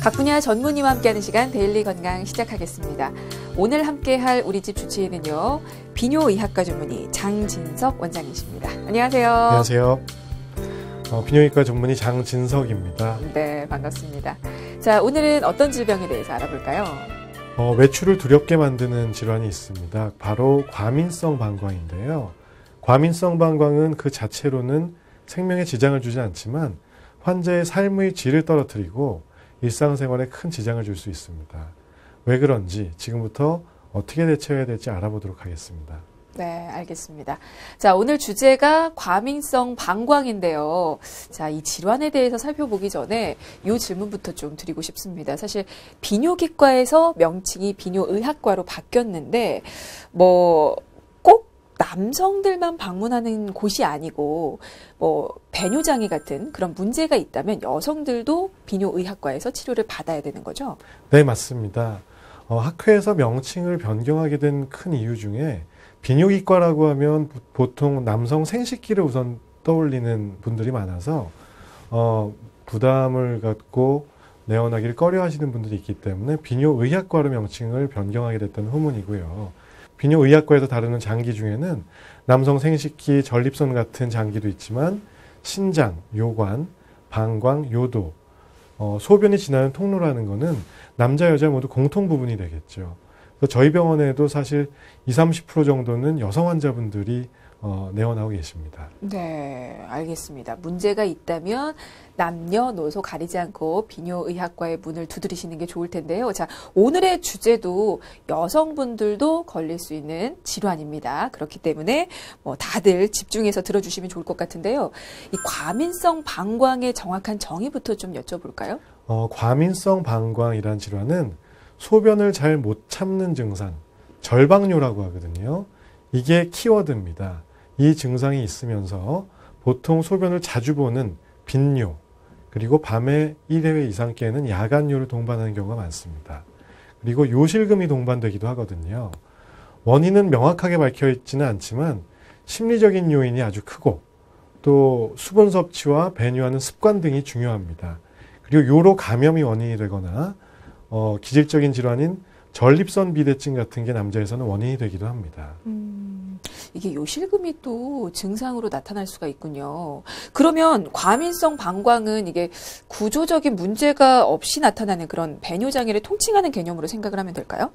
각 분야 전문의와 함께하는 시간 데일리 건강 시작하겠습니다. 오늘 함께할 우리 집 주치의는요. 비뇨의학과 전문의 장진석 원장이십니다. 안녕하세요. 안녕하세요. 비뇨기과 전문의 장진석입니다. 네, 반갑습니다. 자, 오늘은 어떤 질병에 대해서 알아볼까요? 외출을 두렵게 만드는 질환이 있습니다. 바로 과민성 방광인데요. 과민성 방광은 그 자체로는 생명에 지장을 주지 않지만 환자의 삶의 질을 떨어뜨리고 일상생활에 큰 지장을 줄 수 있습니다. 왜 그런지 지금부터 어떻게 대처해야 될지 알아보도록 하겠습니다. 네, 알겠습니다. 자, 오늘 주제가 과민성 방광인데요. 자, 이 질환에 대해서 살펴보기 전에 이 질문부터 좀 드리고 싶습니다. 사실 비뇨기과에서 명칭이 비뇨의학과로 바뀌었는데 꼭 남성들만 방문하는 곳이 아니고 배뇨장애 같은 그런 문제가 있다면 여성들도 비뇨의학과에서 치료를 받아야 되는 거죠? 네, 맞습니다. 학회에서 명칭을 변경하게 된 큰 이유 중에 비뇨기과라고 하면 보통 남성 생식기를 우선 떠올리는 분들이 많아서 부담을 갖고 내원하기를 꺼려하시는 분들이 있기 때문에 비뇨의학과로 명칭을 변경하게 됐다는 후문이고요. 비뇨의학과에서 다루는 장기 중에는 남성 생식기, 전립선 같은 장기도 있지만 신장, 요관, 방광, 요도, 소변이 지나는 통로라는 것은 남자, 여자 모두 공통 부분이 되겠죠. 그래서 저희 병원에도 사실 20-30% 정도는 여성 환자분들이 내원하고 계십니다. 네, 알겠습니다. 문제가 있다면 남녀노소 가리지 않고 비뇨의학과의 문을 두드리시는 게 좋을 텐데요. 자, 오늘의 주제도 여성분들도 걸릴 수 있는 질환입니다. 그렇기 때문에 다들 집중해서 들어주시면 좋을 것 같은데요. 이 과민성 방광의 정확한 정의부터 좀 여쭤볼까요? 과민성 방광이란 질환은 소변을 잘 못 참는 증상, 절방뇨라고 하거든요. 이게 키워드입니다. 이 증상이 있으면서 보통 소변을 자주 보는 빈뇨, 그리고 밤에 1회 이상 깨는 야간뇨를 동반하는 경우가 많습니다. 그리고 요실금이 동반되기도 하거든요. 원인은 명확하게 밝혀 있지는 않지만 심리적인 요인이 아주 크고 또 수분 섭취와 배뇨하는 습관 등이 중요합니다. 그리고 요로 감염이 원인이 되거나 기질적인 질환인 전립선 비대증 같은 게 남자에서는 원인이 되기도 합니다. 이게 요실금이 또 증상으로 나타날 수가 있군요. 그러면 과민성 방광은 이게 구조적인 문제가 없이 나타나는 그런 배뇨장애를 통칭하는 개념으로 생각을 하면 될까요?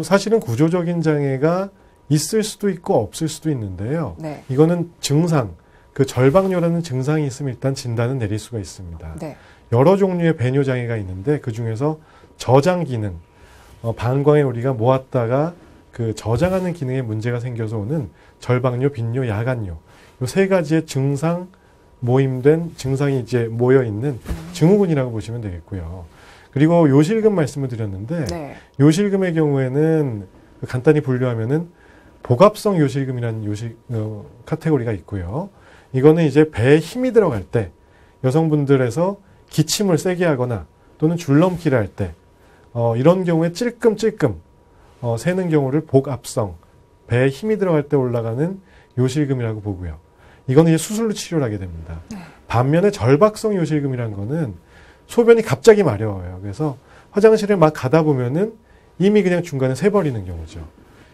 사실은 구조적인 장애가 있을 수도 있고 없을 수도 있는데요. 네. 이거는 증상, 그 절방뇨라는 증상이 있으면 일단 진단은 내릴 수가 있습니다. 네. 여러 종류의 배뇨장애가 있는데 그 중에서 저장 기능, 방광에 우리가 모았다가 그 저장하는 기능에 문제가 생겨서 오는 절방뇨, 빈뇨, 야간뇨, 이 세 가지의 증상 모임된 증상이 이제 모여 있는 증후군이라고 보시면 되겠고요. 그리고 요실금 말씀을 드렸는데 네. 요실금의 경우에는 간단히 분류하면은 복압성 요실금이라는 카테고리가 있고요. 이거는 이제 배에 힘이 들어갈 때 여성분들에서 기침을 세게 하거나 또는 줄넘기를 할 때 이런 경우에 찔끔찔끔 새는 경우를 복압성, 배에 힘이 들어갈 때 올라가는 요실금이라고 보고요. 이거는 이제 수술로 치료를 하게 됩니다. 네. 반면에 절박성 요실금이라는 거는 소변이 갑자기 마려워요. 그래서 화장실에 막 가다 보면은 이미 그냥 중간에 새버리는 경우죠.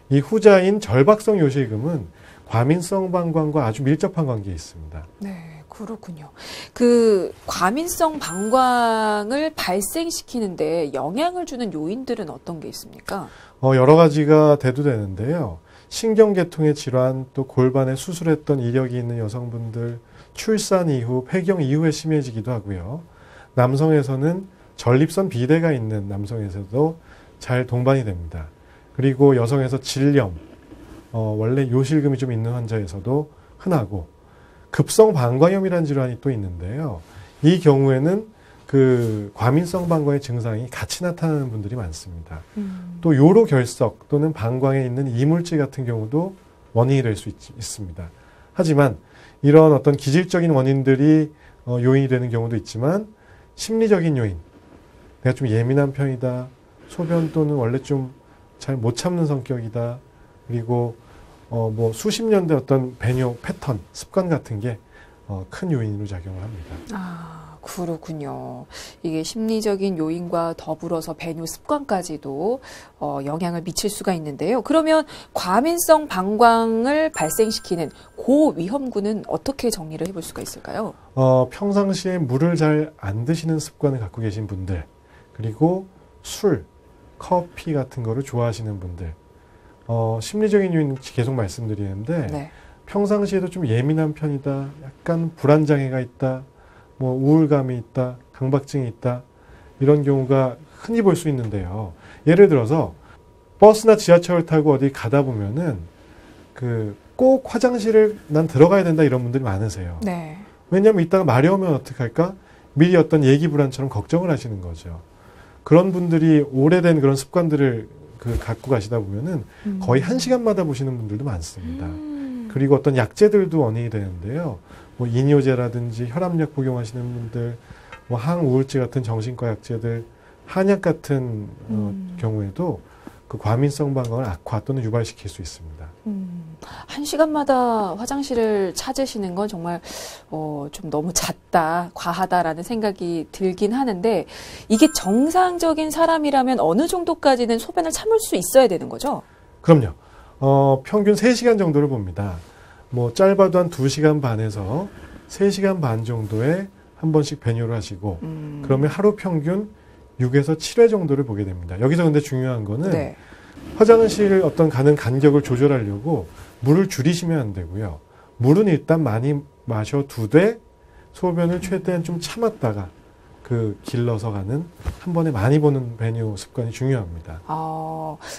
이 후자인 절박성 요실금은 과민성 방광과 아주 밀접한 관계에 있습니다. 네. 그렇군요. 그 과민성 방광을 발생시키는데 영향을 주는 요인들은 어떤 게 있습니까? 여러 가지가 대두되는데요. 신경계통의 질환, 또 골반에 수술했던 이력이 있는 여성분들, 출산 이후, 폐경 이후에 심해지기도 하고요. 남성에서는 전립선 비대가 있는 남성에서도 잘 동반이 됩니다. 그리고 여성에서 질염, 원래 요실금이 좀 있는 환자에서도 흔하고 급성 방광염이라는 질환이 또 있는데요. 이 경우에는 그 과민성 방광의 증상이 같이 나타나는 분들이 많습니다. 또 요로 결석 또는 방광에 있는 이물질 같은 경우도 원인이 될 수 있습니다. 하지만 이런 어떤 기질적인 원인들이 요인이 되는 경우도 있지만 심리적인 요인, 내가 좀 예민한 편이다, 소변 또는 원래 좀 잘 못 참는 성격이다, 그리고 수십 년대 어떤 배뇨 패턴, 습관 같은 게 큰 요인으로 작용을 합니다. 그렇군요. 이게 심리적인 요인과 더불어서 배뇨 습관까지도 영향을 미칠 수가 있는데요. 그러면 과민성 방광을 발생시키는 고위험군은 어떻게 정리를 해볼 수가 있을까요? 평상시에 물을 잘 안 드시는 습관을 갖고 계신 분들, 그리고 술, 커피 같은 거를 좋아하시는 분들, 심리적인 요인 계속 말씀드리는데 네. 평상시에도 좀 예민한 편이다, 약간 불안장애가 있다, 뭐 우울감이 있다, 강박증이 있다, 이런 경우가 흔히 볼 수 있는데요. 예를 들어서 버스나 지하철을 타고 어디 가다 보면은 꼭 화장실을 난 들어가야 된다 이런 분들이 많으세요. 네. 왜냐하면 이따가 마려우면 어떡할까? 미리 어떤 예기 불안처럼 걱정을 하시는 거죠. 그런 분들이 오래된 그런 습관들을 갖고 가시다 보면은 거의 1시간마다 보시는 분들도 많습니다. 그리고 어떤 약제들도 원인이 되는데요. 뭐 이뇨제라든지 혈압약 복용하시는 분들, 뭐 항우울제 같은 정신과 약제들, 한약 같은 경우에도 그 과민성 방광을 악화 또는 유발시킬 수 있습니다. 1시간마다 화장실을 찾으시는 건 정말 좀 너무 잦다, 과하다라는 생각이 들긴 하는데 이게 정상적인 사람이라면 어느 정도까지는 소변을 참을 수 있어야 되는 거죠? 그럼요. 평균 3시간 정도를 봅니다. 뭐 짧아도 한 2시간 반에서 3시간 반 정도에 한 번씩 배뇨를 하시고 그러면 하루 평균 6에서 7회 정도를 보게 됩니다. 여기서 근데 중요한 거는 네. 화장실 어떤 가는 간격을 조절하려고 물을 줄이시면 안 되고요. 물은 일단 많이 마셔두되 소변을 최대한 좀 참았다가 길러서 가는 한 번에 많이 보는 배뇨 습관이 중요합니다.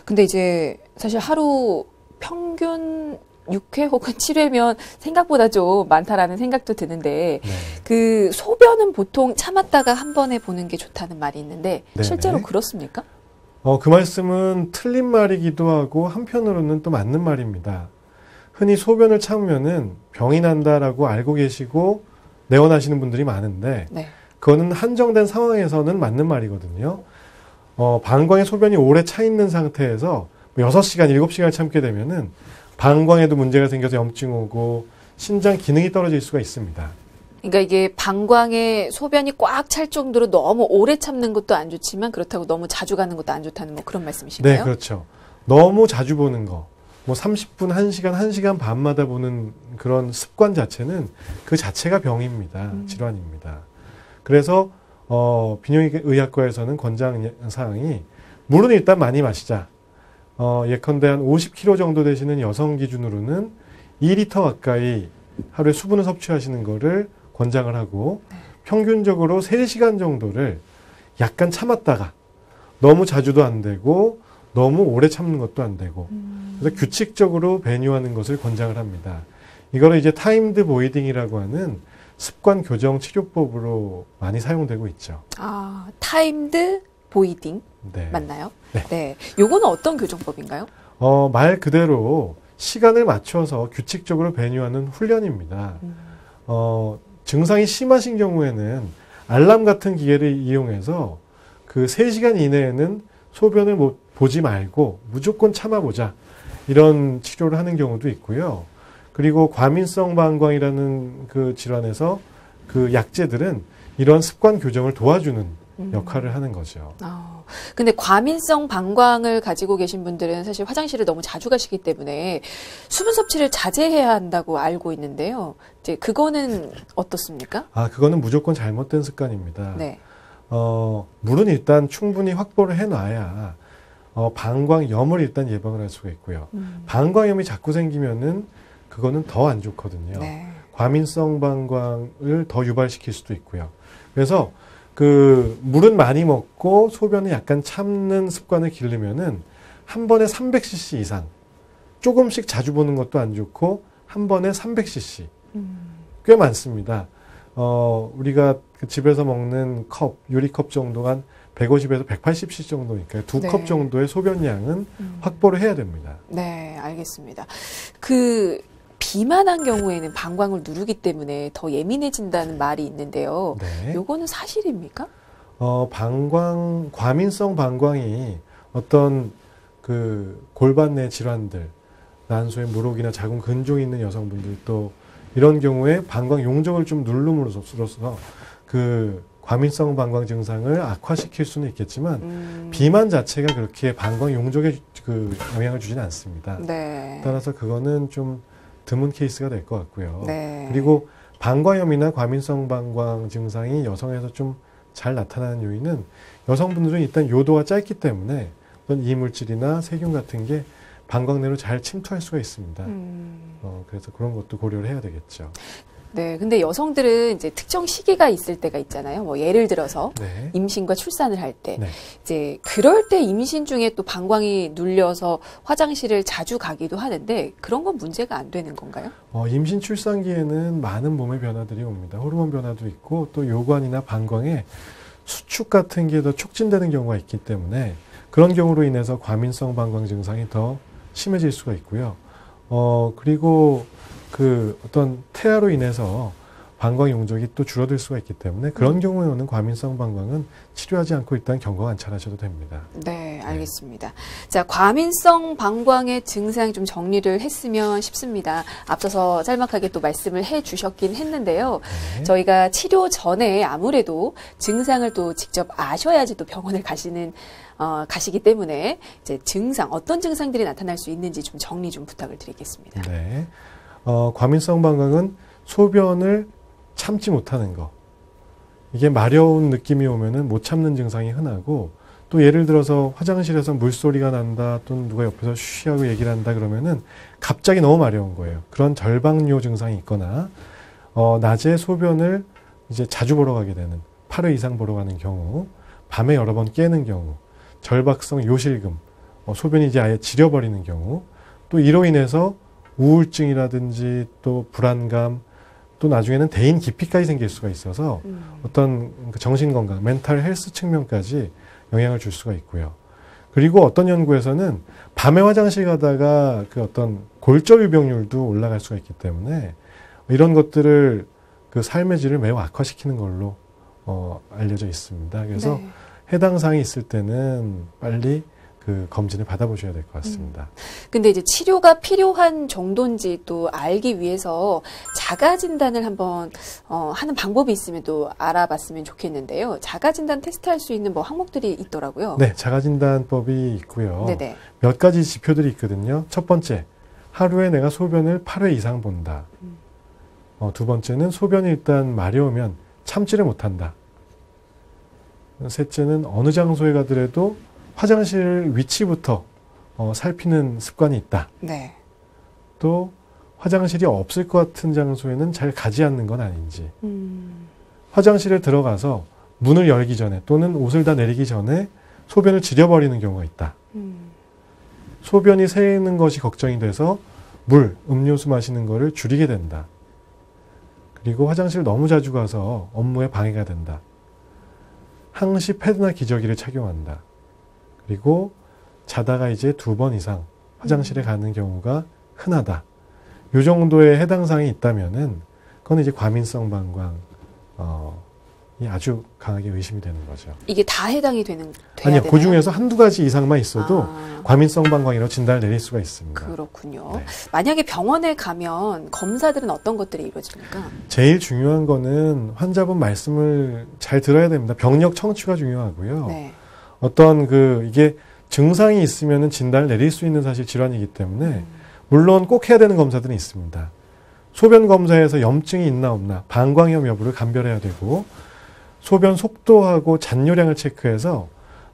근데 이제 사실 하루 평균 6회 혹은 7회면 생각보다 좀 많다라는 생각도 드는데 네. 그 소변은 보통 참았다가 한 번에 보는 게 좋다는 말이 있는데 네네. 실제로 그렇습니까? 그 말씀은 틀린 말이기도 하고 한편으로는 또 맞는 말입니다. 흔히 소변을 참으면은 병이 난다라고 알고 계시고 내원하시는 분들이 많은데 네. 그거는 한정된 상황에서는 맞는 말이거든요. 방광에 소변이 오래 차 있는 상태에서 6시간, 7시간을 참게 되면은 방광에도 문제가 생겨서 염증 오고 신장 기능이 떨어질 수가 있습니다. 그러니까 이게 방광에 소변이 꽉 찰 정도로 너무 오래 참는 것도 안 좋지만 그렇다고 너무 자주 가는 것도 안 좋다는 뭐 그런 말씀이신가요? 네, 그렇죠. 너무 자주 보는 거, 뭐 30분, 1시간, 1시간 반마다 보는 그런 습관 자체는 그 자체가 병입니다. 질환입니다. 그래서 비뇨의학과에서는 권장사항이 물은 일단 많이 마시자. 예컨대 한 50kg 정도 되시는 여성 기준으로는 2리터 가까이 하루에 수분을 섭취하시는 거를 권장을 하고 평균적으로 3시간 정도를 약간 참았다가 너무 자주도 안 되고 너무 오래 참는 것도 안 되고 그래서 규칙적으로 배뇨하는 것을 권장을 합니다. 이거를 이제 타임드 보이딩이라고 하는 습관 교정 치료법으로 많이 사용되고 있죠. 타임드 보이딩 네. 맞나요? 네. 네. 요거는 어떤 교정법인가요? 말 그대로 시간을 맞춰서 규칙적으로 배뇨하는 훈련입니다. 증상이 심하신 경우에는 알람 같은 기계를 이용해서 그 3시간 이내에는 소변을 보지 말고 무조건 참아보자. 이런 치료를 하는 경우도 있고요. 그리고 과민성 방광이라는 그 질환에서 그 약제들은 이런 습관 교정을 도와주는 역할을 하는 거죠. 근데 과민성 방광을 가지고 계신 분들은 사실 화장실을 너무 자주 가시기 때문에 수분 섭취를 자제해야 한다고 알고 있는데요. 이제 그거는 어떻습니까? 그거는 무조건 잘못된 습관입니다. 네. 물은 일단 충분히 확보를 해놔야 방광염을 일단 예방을 할 수가 있고요. 방광염이 자꾸 생기면은 그거는 더 안 좋거든요. 네. 과민성 방광을 더 유발시킬 수도 있고요. 그래서 물은 많이 먹고 소변을 약간 참는 습관을 기르면은 한 번에 300cc 이상, 조금씩 자주 보는 것도 안 좋고 한 번에 300cc 꽤 많습니다. 우리가 집에서 먹는 컵, 유리컵 정도가 한 150에서 180cc 정도니까 두 컵 네. 정도의 소변량은 확보를 해야 됩니다. 네, 알겠습니다. 비만한 경우에는 방광을 누르기 때문에 더 예민해진다는 말이 있는데요. 네. 요거는 사실입니까? 과민성 방광이 어떤 골반 내 질환들, 난소에 물혹이나 자궁 근종이 있는 여성분들 또 이런 경우에 방광 용적을 좀 누름으로써 그 과민성 방광 증상을 악화시킬 수는 있겠지만 비만 자체가 그렇게 방광 용적에 그 영향을 주지는 않습니다. 네. 따라서 그거는 좀 드문 케이스가 될 것 같고요. 네. 그리고 방광염이나 과민성 방광 증상이 여성에서 좀 잘 나타나는 요인은 여성분들은 일단 요도가 짧기 때문에 어떤 이물질이나 세균 같은 게 방광 내로 잘 침투할 수가 있습니다. 그래서 그런 것도 고려를 해야 되겠죠. 네, 근데 여성들은 이제 특정 시기가 있을 때가 있잖아요. 뭐 예를 들어서 네. 임신과 출산을 할 때, 네. 이제 그럴 때 임신 중에 또 방광이 눌려서 화장실을 자주 가기도 하는데 그런 건 문제가 안 되는 건가요? 임신 출산기에는 많은 몸의 변화들이 옵니다. 호르몬 변화도 있고 또 요관이나 방광에 수축 같은 게 더 촉진되는 경우가 있기 때문에 그런 경우로 인해서 과민성 방광 증상이 더 심해질 수가 있고요. 그리고 그 어떤 태아로 인해서 방광 용적이 또 줄어들 수가 있기 때문에 그런 경우에 오는 과민성 방광은 치료하지 않고 일단 경과 관찰하셔도 됩니다. 네, 알겠습니다. 자, 과민성 방광의 증상 좀 정리를 했으면 싶습니다. 앞서서 짤막하게 또 말씀을 해 주셨긴 했는데요. 네. 저희가 치료 전에 아무래도 증상을 또 직접 아셔야지 또 병원을 가시기 때문에 이제 증상, 어떤 증상들이 나타날 수 있는지 좀 정리 좀 부탁을 드리겠습니다. 네. 과민성 방광은 소변을 참지 못하는 거. 이게 마려운 느낌이 오면은 못 참는 증상이 흔하고 또 예를 들어서 화장실에서 물소리가 난다 또는 누가 옆에서 쉬하고 얘기를 한다 그러면은 갑자기 너무 마려운 거예요. 그런 절박요 증상이 있거나 낮에 소변을 이제 자주 보러 가게 되는 8회 이상 보러 가는 경우, 밤에 여러 번 깨는 경우, 절박성 요실금, 소변이 이제 아예 지려버리는 경우, 또 이로 인해서 우울증이라든지 또 불안감, 또 나중에는 대인 기피까지 생길 수가 있어서 어떤 정신건강, 멘탈 헬스 측면까지 영향을 줄 수가 있고요. 그리고 어떤 연구에서는 밤에 화장실 가다가 그 어떤 골절유병률도 올라갈 수가 있기 때문에 이런 것들을 그 삶의 질을 매우 악화시키는 걸로 알려져 있습니다. 그래서 네. 해당 사항이 있을 때는 빨리 그 검진을 받아보셔야 될 것 같습니다. 근데 이제 치료가 필요한 정도인지 또 알기 위해서 자가 진단을 한번 하는 방법이 있으면 또 알아봤으면 좋겠는데요. 자가 진단 테스트할 수 있는 뭐 항목들이 있더라고요. 네, 자가 진단법이 있고요. 네네. 몇 가지 지표들이 있거든요. 첫 번째, 하루에 내가 소변을 8회 이상 본다. 두 번째는 소변이 일단 마려우면 참지를 못한다. 셋째는 어느 장소에 가더라도 화장실 위치부터 살피는 습관이 있다. 네. 또 화장실이 없을 것 같은 장소에는 잘 가지 않는 건 아닌지. 화장실에 들어가서 문을 열기 전에 또는 옷을 다 내리기 전에 소변을 지려버리는 경우가 있다. 소변이 새는 것이 걱정이 돼서 물, 음료수 마시는 거를 줄이게 된다. 그리고 화장실 너무 자주 가서 업무에 방해가 된다. 항시 패드나 기저귀를 착용한다. 그리고 자다가 이제 2번 이상 화장실에 가는 경우가 흔하다. 이 정도의 해당 사항이 있다면은 그건 이제 과민성 방광이 아주 강하게 의심이 되는 거죠. 이게 다 해당이 돼야 아니요, 되나요? 그 중에서 한두 가지 이상만 있어도 아. 과민성 방광이라고 진단을 내릴 수가 있습니다. 그렇군요. 네. 만약에 병원에 가면 검사들은 어떤 것들이 이루어집니까? 제일 중요한 거는 환자분 말씀을 잘 들어야 됩니다. 병력 청취가 중요하고요. 네. 어떤 이게 증상이 있으면은 진단을 내릴 수 있는 사실 질환이기 때문에 물론 꼭 해야 되는 검사들은 있습니다. 소변 검사에서 염증이 있나 없나, 방광염 여부를 감별해야 되고 소변 속도하고 잔뇨량을 체크해서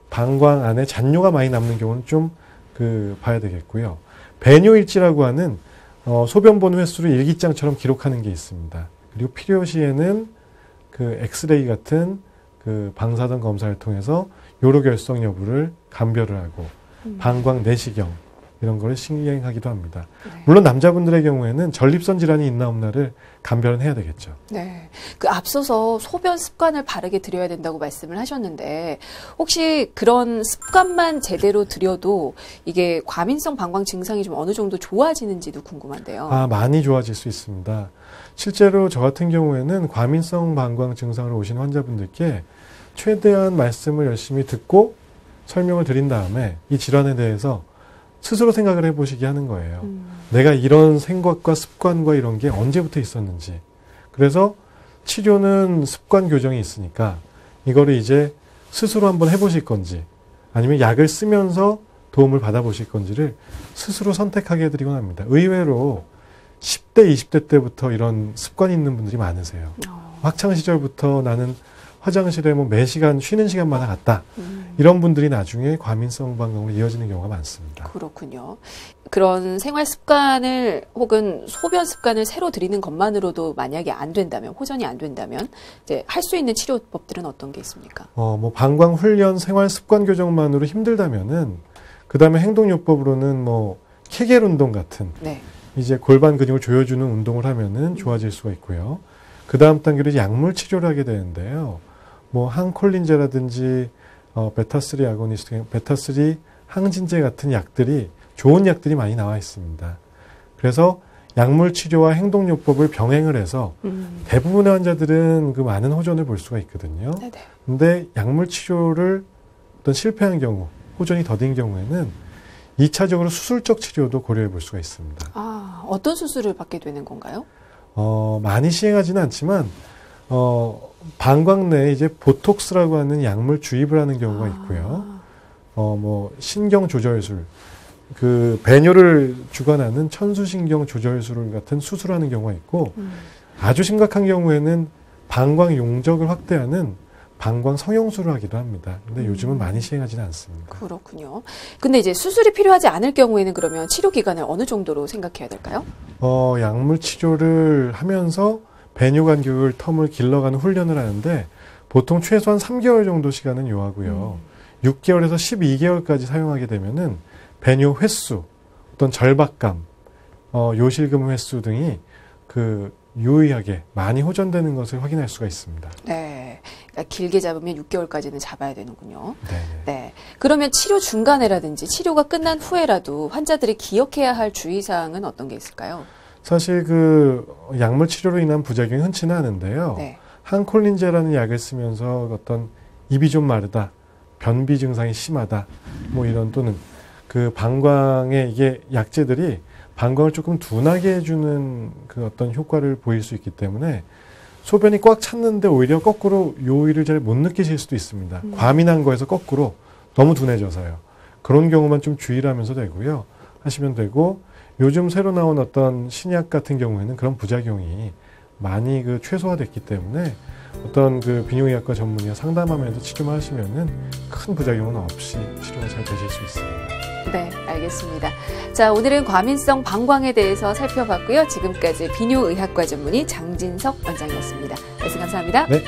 방광 안에 잔뇨가 많이 남는 경우는 좀 봐야 되겠고요. 배뇨일지라고 하는 소변 보는 횟수를 일기장처럼 기록하는 게 있습니다. 그리고 필요시에는 엑스레이 같은 방사선 검사를 통해서 요로결석 여부를 감별을 하고 방광 내시경 이런 거를 시행하기도 합니다. 네. 물론 남자분들의 경우에는 전립선 질환이 있나 없나를 감별은 해야 되겠죠. 네. 앞서서 소변 습관을 바르게 들여야 된다고 말씀을 하셨는데 혹시 그런 습관만 제대로 들여도 이게 과민성 방광 증상이 좀 어느 정도 좋아지는지도 궁금한데요. 많이 좋아질 수 있습니다. 실제로 저 같은 경우에는 과민성 방광 증상으로 오신 환자분들께 최대한 말씀을 열심히 듣고 설명을 드린 다음에 이 질환에 대해서 스스로 생각을 해보시게 하는 거예요. 내가 이런 생각과 습관과 이런 게 언제부터 있었는지. 그래서 치료는 습관 교정이 있으니까 이거를 이제 스스로 한번 해보실 건지 아니면 약을 쓰면서 도움을 받아보실 건지를 스스로 선택하게 해드리곤 합니다. 의외로 10대, 20대 때부터 이런 습관이 있는 분들이 많으세요. 학창 시절부터 나는 화장실에 뭐 매 시간 쉬는 시간마다 갔다. 이런 분들이 나중에 과민성 방광으로 이어지는 경우가 많습니다. 그렇군요. 그런 생활 습관을 혹은 소변 습관을 새로 들이는 것만으로도 만약에 안 된다면, 호전이 안 된다면 이제 할 수 있는 치료법들은 어떤 게 있습니까? 뭐 방광 훈련, 생활 습관 교정만으로 힘들다면은 그다음에 행동요법으로는 뭐 케겔 운동 같은 네. 이제 골반 근육을 조여주는 운동을 하면은 좋아질 수가 있고요. 그 다음 단계로 약물 치료를 하게 되는데요. 뭐 항콜린제라든지 베타3 아고니스트, 베타3 항진제 같은 약들이 좋은 약들이 많이 나와 있습니다. 그래서 약물 치료와 행동요법을 병행을 해서 대부분의 환자들은 그 많은 호전을 볼 수가 있거든요. 네네. 근데 약물 치료를 어떤 실패한 경우, 호전이 더딘 경우에는 2차적으로 수술적 치료도 고려해 볼 수가 있습니다. 아, 어떤 수술을 받게 되는 건가요? 많이 시행하지는 않지만, 방광 내에 이제 보톡스라고 하는 약물 주입을 하는 경우가 있고요. 뭐, 신경 조절술, 그, 배뇨를 주관하는 천수신경 조절술 같은 수술하는 경우가 있고, 아주 심각한 경우에는 방광 용적을 확대하는 방광 성형술을 하기도 합니다. 근데 요즘은 많이 시행하지는 않습니다. 그렇군요. 근데 이제 수술이 필요하지 않을 경우에는 그러면 치료 기간을 어느 정도로 생각해야 될까요? 약물 치료를 하면서 배뇨 간격을 텀을 길러가는 훈련을 하는데 보통 최소한 3개월 정도 시간은 요하고요. 6개월에서 12개월까지 사용하게 되면은 배뇨 횟수, 어떤 절박감, 요실금 횟수 등이 그 유의하게 많이 호전되는 것을 확인할 수가 있습니다. 네. 그러니까 길게 잡으면 6개월까지는 잡아야 되는군요. 네네. 네. 그러면 치료 중간에라든지 치료가 끝난 후에라도 환자들이 기억해야 할 주의사항은 어떤 게 있을까요? 사실 그 약물 치료로 인한 부작용이 흔치는 않은데요. 네. 항콜린제라는 약을 쓰면서 어떤 입이 좀 마르다, 변비 증상이 심하다, 뭐 이런 또는 그 방광에 이게 약제들이 방광을 조금 둔하게 해주는 그 어떤 효과를 보일 수 있기 때문에 소변이 꽉 찼는데 오히려 거꾸로 요의를 잘 못 느끼실 수도 있습니다. 과민한 거에서 거꾸로 너무 둔해져서요. 그런 경우만 좀 주의를 하면서 되고요. 하시면 되고 요즘 새로 나온 어떤 신약 같은 경우에는 그런 부작용이 많이 그 최소화됐기 때문에 어떤 그 비뇨기학과 전문의와 상담하면서 치료만 하시면은 큰 부작용은 없이 치료가 잘 되실 수 있습니다. 네, 알겠습니다. 자, 오늘은 과민성 방광에 대해서 살펴봤고요. 지금까지 비뇨의학과 전문의 장진석 원장이었습니다. 말씀 감사합니다. 네.